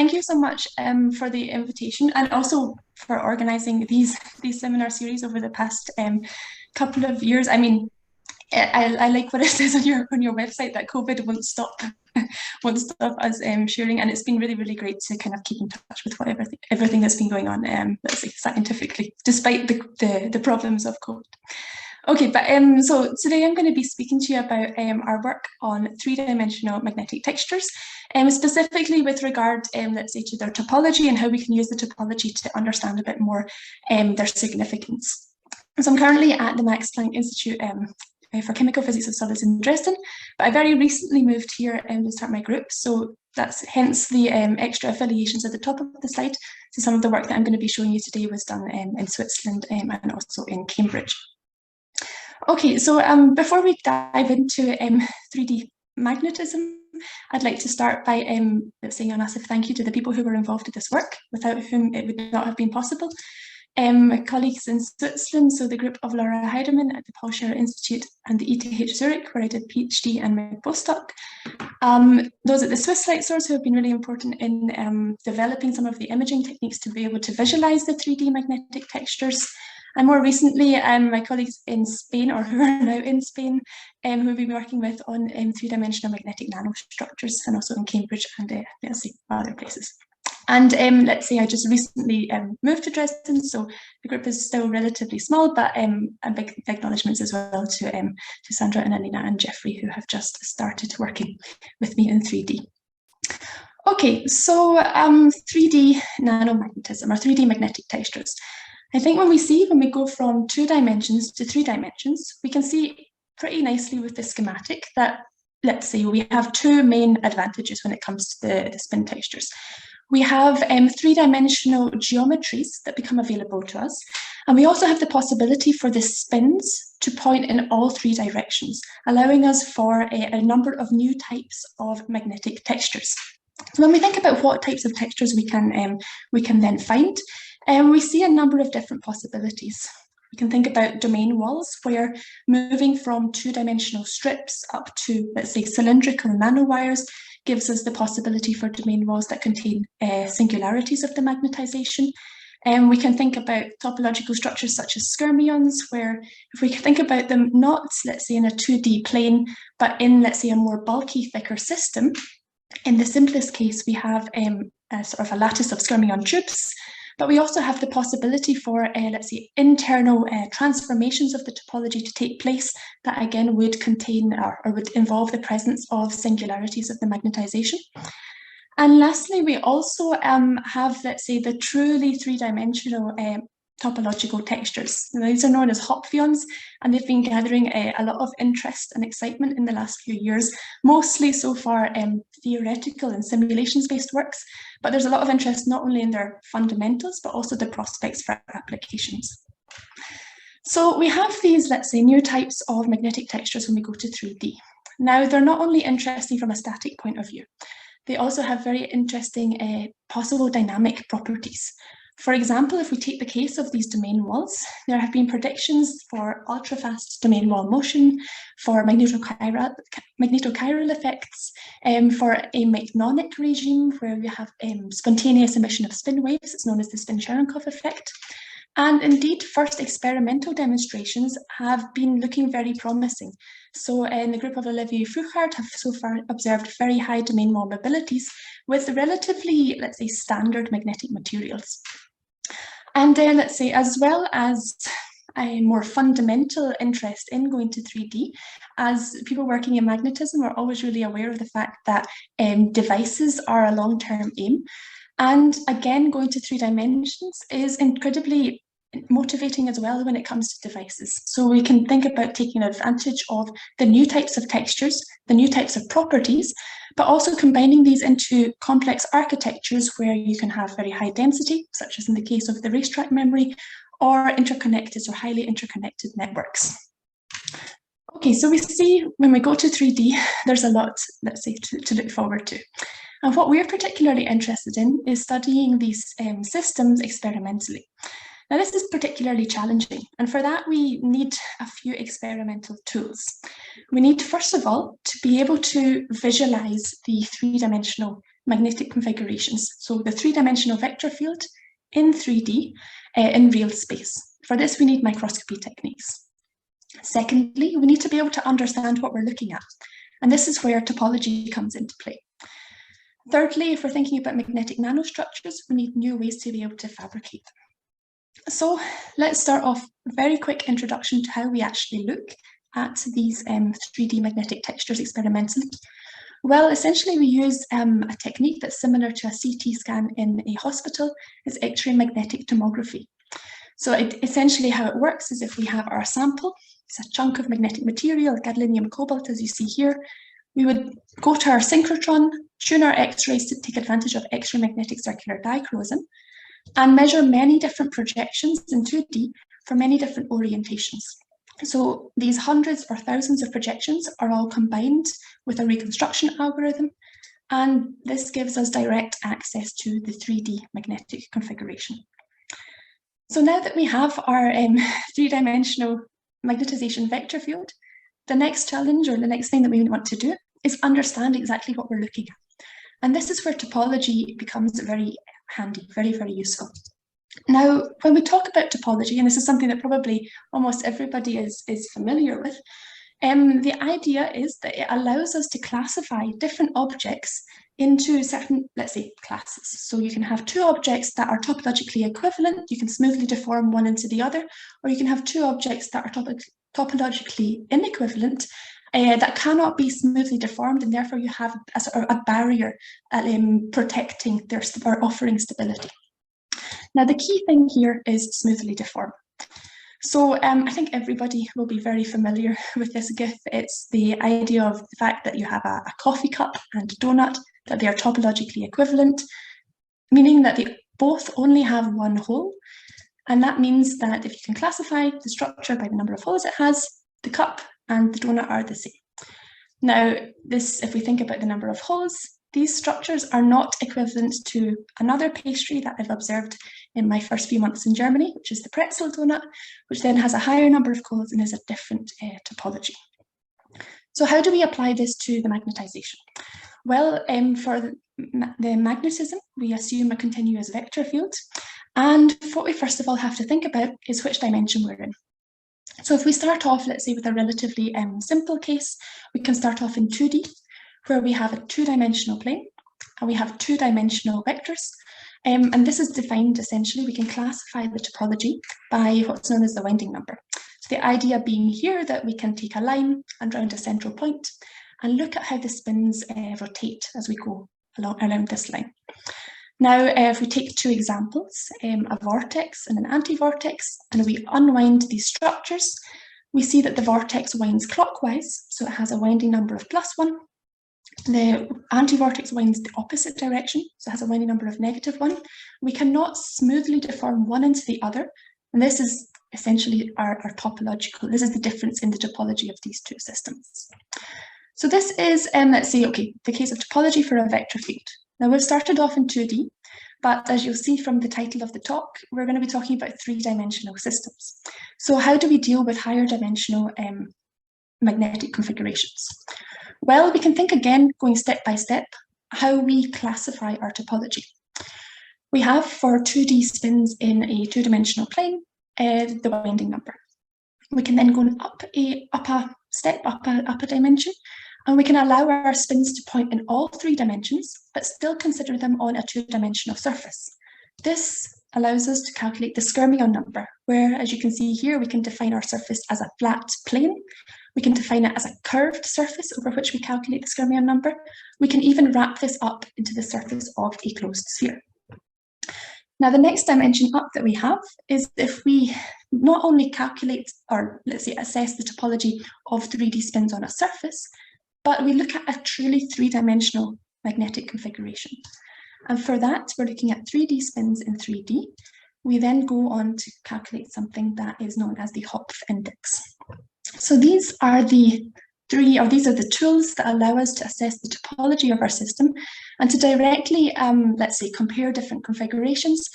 thank you so much for the invitation and also for organising these seminar series over the past couple of years. I mean, I like what it says on your website that COVID won't stop us sharing, and it's been really great to kind of keep in touch with everything that's been going on let's say scientifically, despite the problems of COVID. Okay, but so today I'm going to be speaking to you about our work on three-dimensional magnetic textures, specifically with regard, let's say, to their topology and how we can use the topology to understand a bit more their significance. So I'm currently at the Max Planck Institute for Chemical Physics of Solids in Dresden, but I very recently moved here to start my group, so that's hence the extra affiliations at the top of the slide. So some of the work that I'm going to be showing you today was done in Switzerland and also in Cambridge. Okay, so before we dive into 3D magnetism, I'd like to start by saying a massive thank you to the people who were involved in this work, without whom it would not have been possible. My colleagues in Switzerland, so the group of Laura Heidemann at the Paul Scherrer Institute and the ETH Zurich, where I did PhD and my postdoc. Those at the Swiss Light Source, who have been really important in developing some of the imaging techniques to be able to visualize the 3D magnetic textures. And more recently, my colleagues in Spain, or who are now in Spain, who we've been working with on three-dimensional magnetic nanostructures, and also in Cambridge and let's see, other places. And let's say I just recently moved to Dresden, so the group is still relatively small, but and big acknowledgements as well to Sandra and Alina and Jeffrey, who have just started working with me in 3D. Okay, so 3D nanomagnetism, or 3D magnetic textures. I think when we go from 2 dimensions to 3 dimensions, we can see pretty nicely with the schematic that, let's say, we have 2 main advantages when it comes to the spin textures. We have 3-dimensional geometries that become available to us, and we also have the possibility for the spins to point in all 3 directions, allowing us for a number of new types of magnetic textures. So when we think about what types of textures we can then find, we see a number of different possibilities. We can think about domain walls, where moving from 2-dimensional strips up to, let's say, cylindrical nanowires gives us the possibility for domain walls that contain singularities of the magnetization. And we can think about topological structures such as skyrmions, where if we think about them not, let's say, in a 2D plane, but in, let's say, a more bulky, thicker system, in the simplest case, we have a sort of a lattice of skyrmion tubes, but we also have the possibility for, let's say, internal transformations of the topology to take place that again would contain or would involve the presence of singularities of the magnetization. And lastly, we also have, let's say, the truly 3-dimensional topological textures. Now, these are known as hopfions, and they've been gathering a lot of interest and excitement in the last few years, mostly so far theoretical and simulations-based works, but there's a lot of interest not only in their fundamentals, but also the prospects for applications. So we have these, let's say, new types of magnetic textures when we go to 3D. Now, they're not only interesting from a static point of view, they also have very interesting possible dynamic properties. For example, if we take the case of these domain walls, there have been predictions for ultra-fast domain wall motion, for magnetochiral effects, for a mectonic regime where we have spontaneous emission of spin waves. It's known as the spin-Cherenkov effect. And indeed, first experimental demonstrations have been looking very promising. So the group of Olivier Fouchard have so far observed very high domain wall mobilities with relatively, let's say, standard magnetic materials. And then, let's say, as well as a more fundamental interest in going to 3D, as people working in magnetism are always really aware of the fact that devices are a long-term aim. And again, going to 3 dimensions is incredibly motivating as well when it comes to devices. So we can think about taking advantage of the new types of textures, the new types of properties, but also combining these into complex architectures where you can have very high density, such as in the case of the racetrack memory, or interconnected or highly interconnected networks. Okay, so we see when we go to 3D, there's a lot, let's say, to look forward to. And what we're particularly interested in is studying these systems experimentally. Now, this is particularly challenging, and for that we need a few experimental tools. We need, first of all, to be able to visualize the 3-dimensional magnetic configurations, so the three-dimensional vector field in 3D in real space. For this, we need microscopy techniques. Secondly, we need to be able to understand what we're looking at, and this is where topology comes into play. Thirdly, if we're thinking about magnetic nanostructures, we need new ways to be able to fabricate them. So let's start off a very quick introduction to how we actually look at these 3D magnetic textures experimentally. Well, essentially we use a technique that's similar to a CT scan in a hospital. It's X-ray magnetic tomography. So essentially how it works is if we have our sample, it's a chunk of magnetic material, gadolinium cobalt, as you see here, we would go to our synchrotron, tune our X-rays to take advantage of X-ray magnetic circular dichroism, and measure many different projections in 2D for many different orientations. So these hundreds or thousands of projections are all combined with a reconstruction algorithm, and this gives us direct access to the 3D magnetic configuration. So now that we have our three-dimensional magnetization vector field, the next challenge, or the next thing that we want to do, is understand exactly what we're looking at. And this is where topology becomes very handy, very, very useful. Now, when we talk about topology, and this is something that probably almost everybody is familiar with, the idea is that it allows us to classify different objects into certain, let's say, classes. So you can have two objects that are topologically equivalent, you can smoothly deform one into the other, or you can have two objects that are topologically inequivalent that cannot be smoothly deformed, and therefore you have a barrier protecting their or offering stability. Now, the key thing here is smoothly deform. So I think everybody will be very familiar with this GIF. It's the idea of the fact that you have a coffee cup and a donut, that they are topologically equivalent, meaning that they both only have one hole. And that means that if you can classify the structure by the number of holes it has, the cup and the donut are the same. Now, if we think about the number of holes, these structures are not equivalent to another pastry that I've observed in my first few months in Germany, which is the pretzel donut, which then has a higher number of holes and is a different topology. So how do we apply this to the magnetization? Well, for the magnetism, we assume a continuous vector field. And what we first of all have to think about is which dimension we're in. So if we start off, let's say, with a relatively simple case, we can start off in 2D, where we have a two-dimensional plane, and we have two-dimensional vectors. And this is defined, essentially, we can classify the topology by what's known as the winding number. So the idea being here that we can take a line and round a central point and look at how the spins rotate as we go around this line. Now, if we take two examples, a vortex and an anti-vortex, and we unwind these structures, we see that the vortex winds clockwise, so it has a winding number of +1. The anti-vortex winds the opposite direction, so it has a winding number of -1. We cannot smoothly deform one into the other, and this is essentially our topological, this is the difference in the topology of these two systems. So this is, let's say, okay, the case of topology for a vector field. Now we've started off in 2D, but as you'll see from the title of the talk, we're going to be talking about three-dimensional systems. So how do we deal with higher dimensional magnetic configurations? Well, we can think again, going step by step, how we classify our topology. We have for 2D spins in a two-dimensional plane, the winding number. We can then go up a dimension, and we can allow our spins to point in all three dimensions, but still consider them on a two-dimensional surface. This allows us to calculate the skyrmion number, where, as you can see here, we can define our surface as a flat plane. We can define it as a curved surface over which we calculate the skyrmion number. We can even wrap this up into the surface of a closed sphere. Now, the next dimension up that we have is if we not only calculate, or let's say assess the topology of 3D spins on a surface, but we look at a truly three-dimensional magnetic configuration. And for that, we're looking at 3D spins in 3D. We then go on to calculate something that is known as the Hopf index. So these are the tools that allow us to assess the topology of our system and to directly, let's say, compare different configurations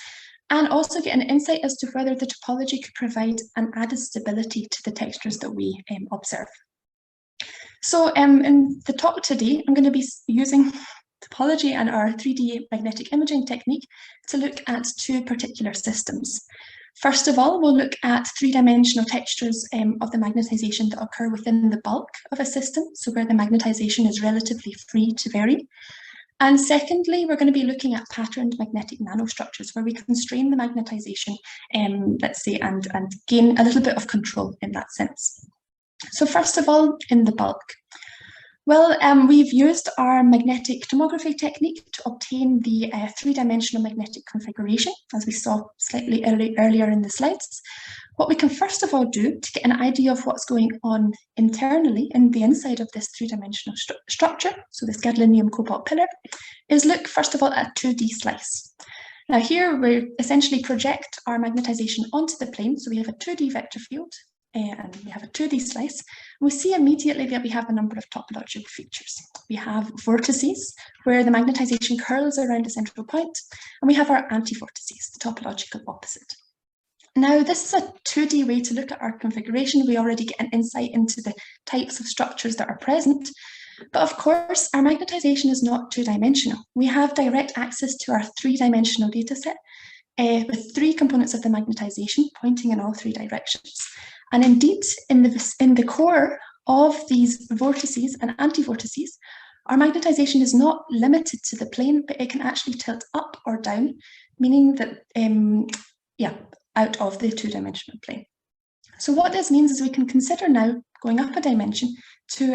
and also get an insight as to whether the topology could provide an added stability to the textures that we observe. So in the talk today, I'm going to be using topology and our 3D magnetic imaging technique to look at two particular systems. First of all, we'll look at three-dimensional textures of the magnetization that occur within the bulk of a system, so where the magnetization is relatively free to vary. And secondly, we're going to be looking at patterned magnetic nanostructures where we constrain the magnetization, let's say, and gain a little bit of control in that sense. So first of all, in the bulk. Well, we've used our magnetic tomography technique to obtain the three-dimensional magnetic configuration, as we saw slightly earlier in the slides. What we can first of all do to get an idea of what's going on internally in the inside of this three-dimensional structure, so this gadolinium cobalt pillar, is look first of all at a 2D slice. Now here we essentially project our magnetization onto the plane, so we have a 2D vector field, and we have a 2D slice, and we see immediately that we have a number of topological features. We have vortices, where the magnetization curls around a central point, and we have our anti-vortices, the topological opposite. Now, this is a 2D way to look at our configuration. We already get an insight into the types of structures that are present, but of course, our magnetization is not two-dimensional. We have direct access to our three-dimensional dataset with three components of the magnetization pointing in all three directions. And indeed, in the core of these vortices and anti-vortices, our magnetization is not limited to the plane, but it can actually tilt up or down, meaning that, out of the two-dimensional plane. So what this means is we can consider now going up a dimension to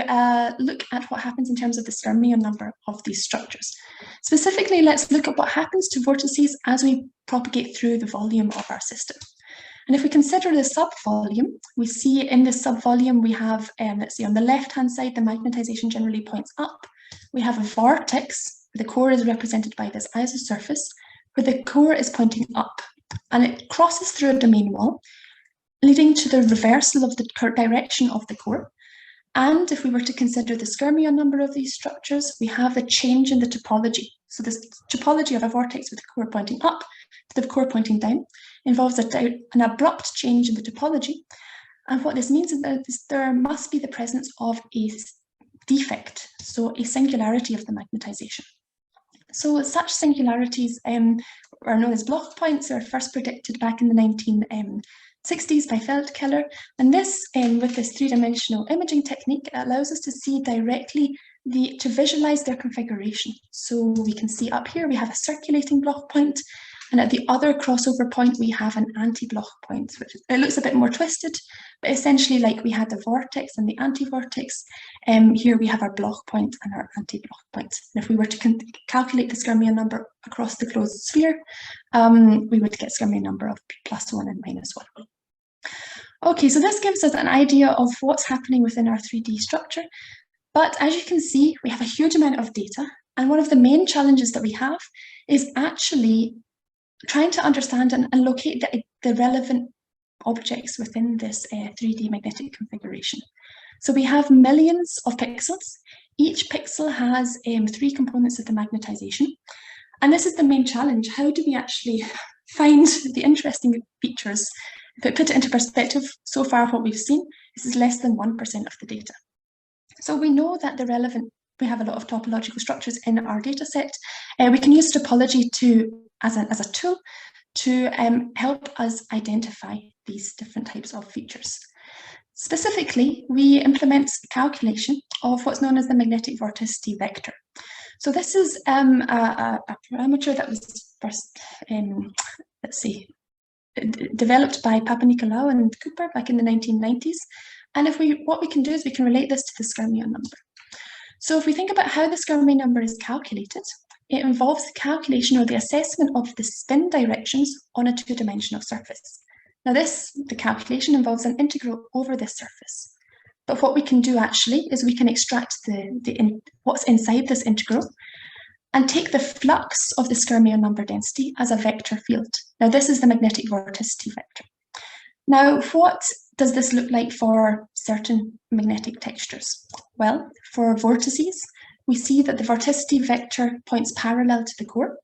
look at what happens in terms of the fermion number of these structures. Specifically, let's look at what happens to vortices as we propagate through the volume of our system. And if we consider the subvolume, we see in this subvolume we have, let's see, on the left-hand side, the magnetization generally points up. We have a vortex. The core is represented by this isosurface, where the core is pointing up, and it crosses through a domain wall, leading to the reversal of the direction of the core. And if we were to consider the fermion number of these structures, we have a change in the topology. So this topology of a vortex with the core pointing up to the core pointing down involves an abrupt change in the topology. And what this means is that there must be the presence of a defect, so a singularity of the magnetization. So such singularities are known as Bloch points. They were first predicted back in the 1960s by Feldkeller. And this, with this three-dimensional imaging technique, allows us to see directly to visualize their configuration. So we can see up here, we have a circulating Bloch point, and at the other crossover point, we have an anti-Bloch point, which it looks a bit more twisted, but essentially like we had the vortex and the anti-vortex, here we have our Bloch point and our anti-Bloch point. And if we were to calculate the fermion number across the closed sphere, we would get fermion number of +1 and -1. Okay, so this gives us an idea of what's happening within our 3D structure. But as you can see, we have a huge amount of data. And one of the main challenges that we have is actually trying to understand and locate the relevant objects within this 3D magnetic configuration. So we have millions of pixels. Each pixel has three components of the magnetization. And this is the main challenge. How do we actually find the interesting features? If I put it into perspective, so far what we've seen, this is less than 1% of the data. So we know that we have a lot of topological structures in our data set. We can use topology as a tool to help us identify these different types of features. Specifically, we implement calculation of what's known as the magnetic vorticity vector. So this is a parameter that was first, developed by Papanicolaou and Cooper back in the 1990s. And what we can do is we can relate this to the fermion number. So if we think about how the fermion number is calculated, it involves the calculation or the assessment of the spin directions on a two-dimensional surface. Now the calculation involves an integral over this surface. But what we can do actually is we can extract what's inside this integral and take the flux of the fermion number density as a vector field. Now this is the magnetic vorticity vector. Now what does this look like for certain magnetic textures? Well, for vortices, we see that the vorticity vector points parallel to the core.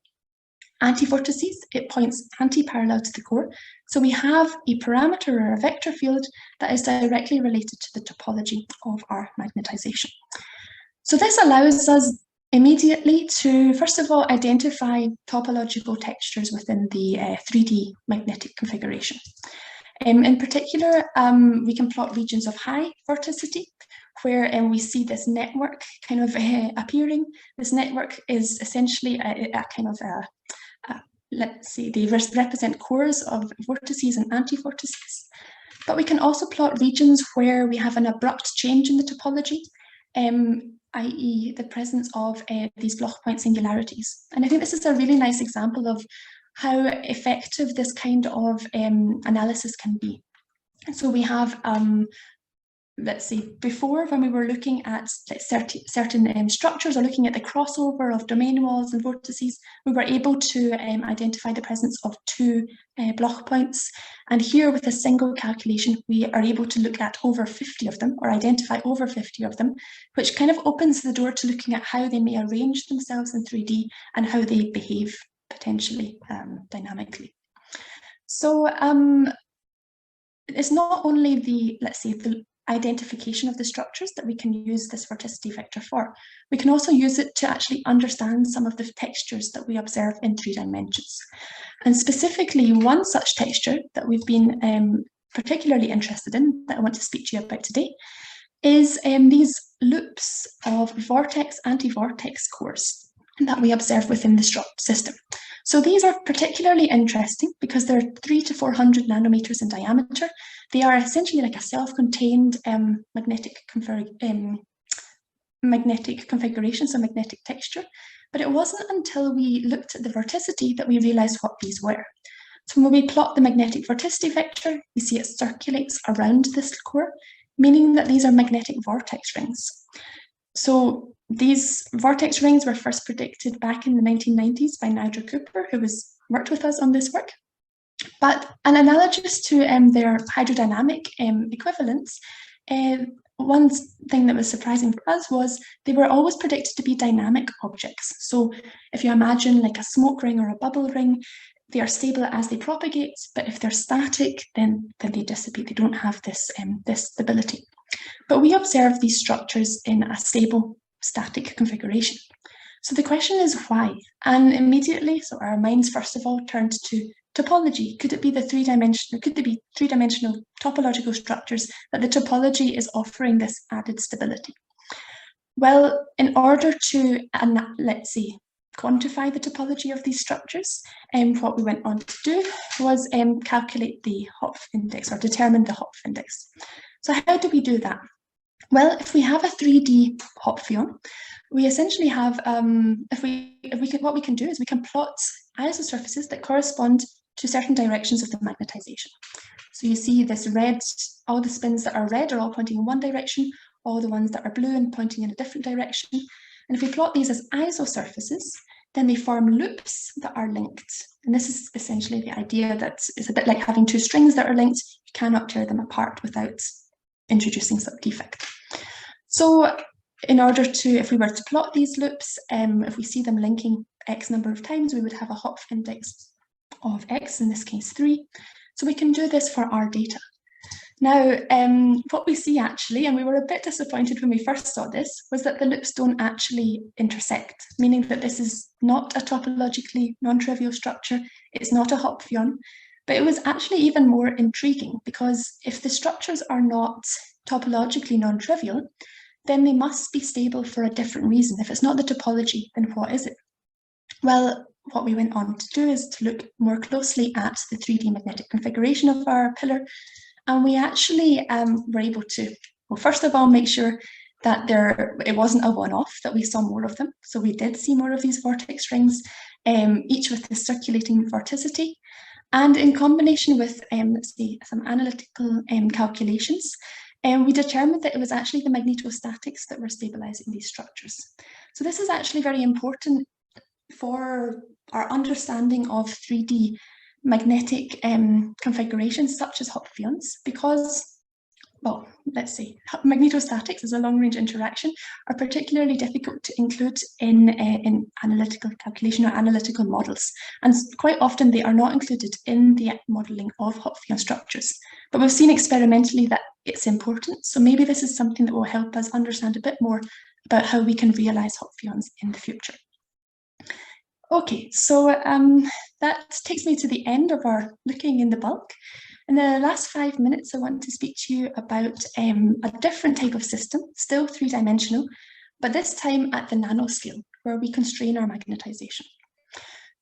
Anti-vortices, it points anti-parallel to the core. So we have a parameter or a vector field that is directly related to the topology of our magnetization. So this allows us immediately to, first of all, identify topological textures within the 3D magnetic configuration. In particular, we can plot regions of high vorticity, where we see this network kind of appearing. This network is essentially a kind of let's see, they represent cores of vortices and anti-vortices. But we can also plot regions where we have an abrupt change in the topology, i.e. the presence of these Bloch point singularities. And I think this is a really nice example of how effective this kind of analysis can be. And so we have, let's see, before when we were looking at certain structures or looking at the crossover of domain walls and vortices, we were able to identify the presence of 2 Bloch points. And here with a single calculation, we are able to look at over 50 of them, or identify over 50 of them, which kind of opens the door to looking at how they may arrange themselves in 3D and how they behave potentially dynamically. So it's not only the, let's say, the identification of the structures that we can use this vorticity vector for. We can also use it to actually understand some of the textures that we observe in 3 dimensions. And specifically, one such texture that we've been particularly interested in, that I want to speak to you about today, is these loops of vortex anti-vortex cores that we observe within the struct system. So these are particularly interesting because they're 300 to 400 nanometers in diameter. They are essentially like a self-contained magnetic configuration, so magnetic texture. But it wasn't until we looked at the vorticity that we realized what these were. So when we plot the magnetic vorticity vector, you see it circulates around this core, meaning that these are magnetic vortex rings. So these vortex rings were first predicted back in the 1990s by Nigel Cooper, who worked with us on this work. But an analogous to their hydrodynamic equivalents, one thing that was surprising for us was they were always predicted to be dynamic objects. So if you imagine like a smoke ring or a bubble ring, they are stable as they propagate, but if they're static, then they dissipate. They don't have this stability. But we observe these structures in a stable static configuration. So the question is why? And immediately, so our minds first of all turned to topology. Could it be the 3-dimensional, could there be 3-dimensional topological structures that the topology is offering this added stability? Well, in order to, let's see, quantify the topology of these structures, what we went on to do was calculate the Hopf index, or determine the Hopf index. So how do we do that? Well, if we have a 3D Hopfion, we essentially have, what we can do is we can plot isosurfaces that correspond to certain directions of the magnetization. So you see this red, all the spins that are red are all pointing in one direction, all the ones that are blue and pointing in a different direction. And if we plot these as isosurfaces, then they form loops that are linked. And this is essentially the idea that it's a bit like having 2 strings that are linked. You cannot tear them apart without introducing some defect. So in order to, if we were to plot these loops, if we see them linking X number of times, we would have a Hopf index of X, in this case 3. So we can do this for our data. Now, what we see actually, and we were a bit disappointed when we first saw this, was that the loops don't actually intersect, meaning that this is not a topologically non-trivial structure, it's not a Hopfion, but it was actually even more intriguing because if the structures are not topologically non-trivial, then they must be stable for a different reason. If it's not the topology, then what is it? Well, what we went on to do is to look more closely at the 3D magnetic configuration of our pillar. And we actually were able to, well, first of all, make sure that it wasn't a one-off, that we saw more of them. So we did see more of these vortex rings, each with the circulating vorticity. And in combination with, let's see, some analytical calculations, we determined that it was actually the magnetostatics that were stabilizing these structures. So this is actually very important for our understanding of 3D magnetic configurations such as Hopfions, because, well, let's see, magnetostatics as a long-range interaction are particularly difficult to include in analytical calculation or analytical models. And quite often they are not included in the modeling of Hopfion structures. But we've seen experimentally that it's important. So maybe this is something that will help us understand a bit more about how we can realize hot fions in the future. Okay, so that takes me to the end of our looking in the bulk. In the last 5 minutes, I want to speak to you about a different type of system, still three-dimensional, but this time at the nanoscale, where we constrain our magnetization.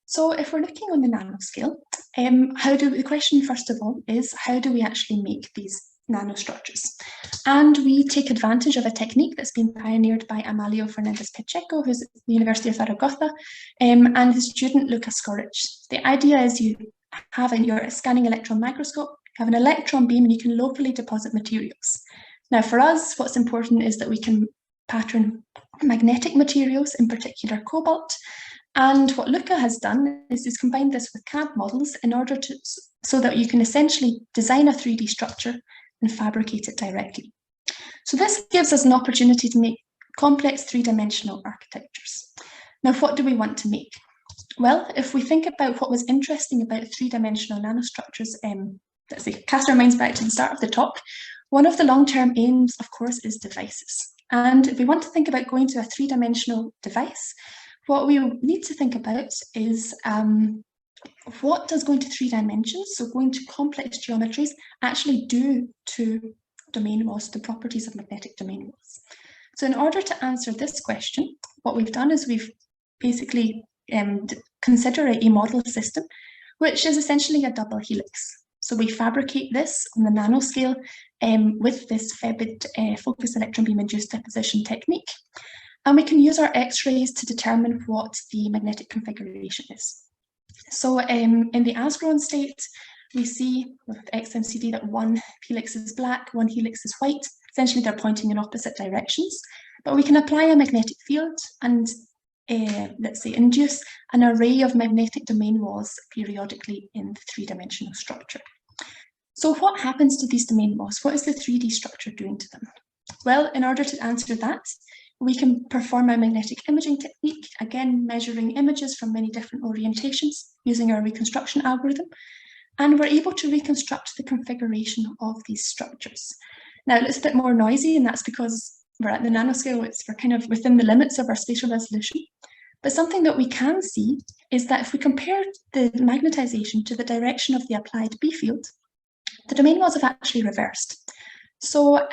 So if we're looking on the nanoscale, the question first of all is, how do we actually make these nanostructures? And we take advantage of a technique that's been pioneered by Amalio Fernandez Pacheco, who's at the University of Zaragoza, and his student Lucas Skorich. The idea is you have in your scanning electron microscope, you have an electron beam, and you can locally deposit materials. Now for us, what's important is that we can pattern magnetic materials, in particular cobalt. And what Luca has done is he's combined this with CAD models in order to, so that you can essentially design a 3D structure and fabricate it directly. So this gives us an opportunity to make complex three-dimensional architectures. Now, what do we want to make? Well, if we think about what was interesting about three-dimensional nanostructures, let's say, cast our minds back to the start of the talk, one of the long-term aims, of course, is devices. And if we want to think about going to a three-dimensional device, what we need to think about is what does going to 3 dimensions, so going to complex geometries, actually do to domain walls, the properties of magnetic domain walls. So in order to answer this question, what we've done is we've basically considered a model system, which is essentially a double helix. So we fabricate this on the nanoscale with this FEBID focused electron beam induced deposition technique. And we can use our X-rays to determine what the magnetic configuration is. So in the as-grown state, we see with XMCD that one helix is black, one helix is white. Essentially, they're pointing in opposite directions. But we can apply a magnetic field and, let's say, induce an array of magnetic domain walls periodically in the three-dimensional structure. So what happens to these domain walls? What is the 3D structure doing to them? Well, in order to answer that, we can perform a magnetic imaging technique, again, measuring images from many different orientations using our reconstruction algorithm. And we're able to reconstruct the configuration of these structures. Now, it's a bit more noisy, and that's because we're at the nanoscale, we're kind of within the limits of our spatial resolution. But something that we can see is that if we compare the magnetization to the direction of the applied B field, the domain walls have actually reversed. So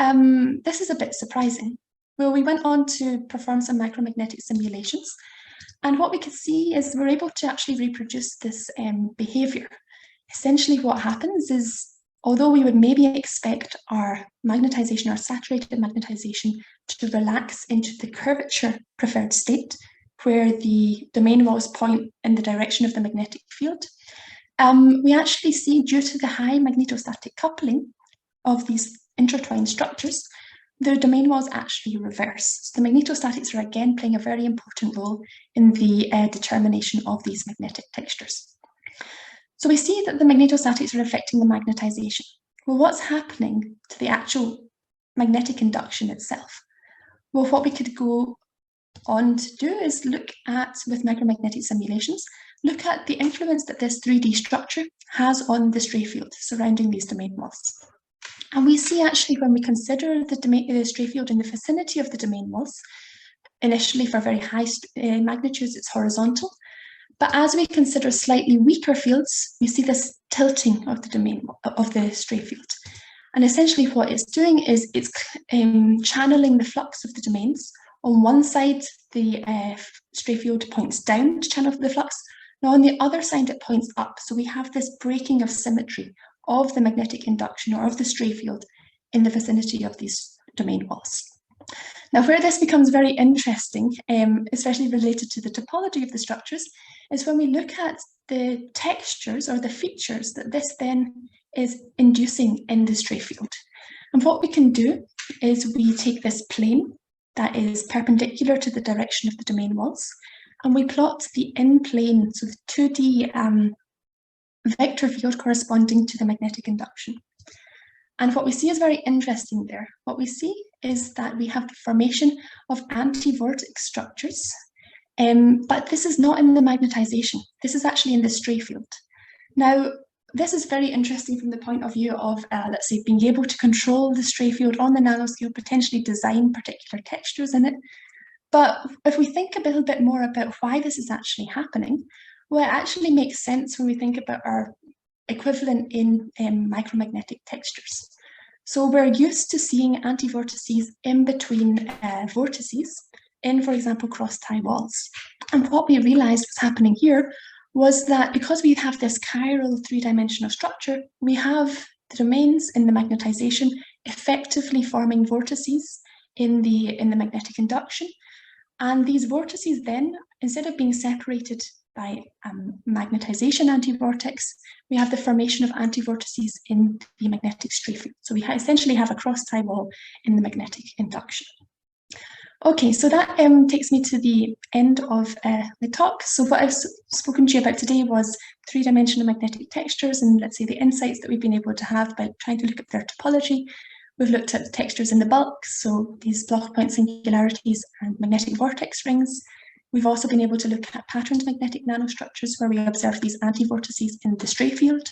this is a bit surprising. Well, we went on to perform some micromagnetic simulations, and what we could see is we're able to actually reproduce this behavior. Essentially what happens is, although we would maybe expect our magnetization, our saturated magnetization, to relax into the curvature preferred state, where the domain walls point in the direction of the magnetic field, we actually see, due to the high magnetostatic coupling of these intertwined structures, the domain walls actually reverse. So the magnetostatics are again playing a very important role in the determination of these magnetic textures. So we see that the magnetostatics are affecting the magnetization. Well, what's happening to the actual magnetic induction itself? Well, what we could go on to do is look at, with micromagnetic simulations, look at the influence that this 3D structure has on the stray field surrounding these domain walls. And we see actually, when we consider the stray field in the vicinity of the domain walls, initially for very high magnitudes, it's horizontal. But as we consider slightly weaker fields, we see this tilting of the domain of the stray field. And essentially what it's doing is it's channeling the flux of the domains. On one side, the stray field points down to channel the flux. Now on the other side, it points up. So we have this breaking of symmetry of the magnetic induction or of the stray field in the vicinity of these domain walls. Now, where this becomes very interesting, especially related to the topology of the structures, is when we look at the textures or the features that this then is inducing in the stray field. And what we can do is we take this plane that is perpendicular to the direction of the domain walls, and we plot the in-plane, so the 2D vector field corresponding to the magnetic induction. And what we see is very interesting there. What we see is that we have the formation of anti-vortex structures, but this is not in the magnetization. This is actually in the stray field. Now, this is very interesting from the point of view of, let's say, being able to control the stray field on the nanoscale, potentially design particular textures in it. But if we think a little bit more about why this is actually happening, well, it actually makes sense when we think about our equivalent in micromagnetic textures. So we're used to seeing antivortices in between vortices in, for example, cross-tie walls. And what we realized was happening here was that because we have this chiral three-dimensional structure, we have the domains in the magnetization effectively forming vortices in the magnetic induction. And these vortices then, instead of being separated by magnetization antivortex, we have the formation of antivortices in the magnetic stray field. So we essentially have a cross-tie wall in the magnetic induction. Okay, so that takes me to the end of the talk. So what I've spoken to you about today was three-dimensional magnetic textures and, let's say, the insights that we've been able to have by trying to look at their topology. We've looked at the textures in the bulk, so these block point singularities and magnetic vortex rings. We've also been able to look at patterned magnetic nanostructures where we observe these antivortices in the stray field.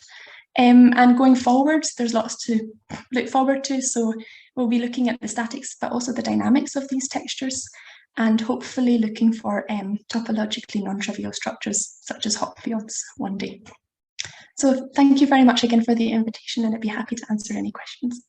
And going forward, there's lots to look forward to. So we'll be looking at the statics, but also the dynamics of these textures, and hopefully looking for topologically non-trivial structures such as Hopf fields one day. So thank you very much again for the invitation, and I'd be happy to answer any questions.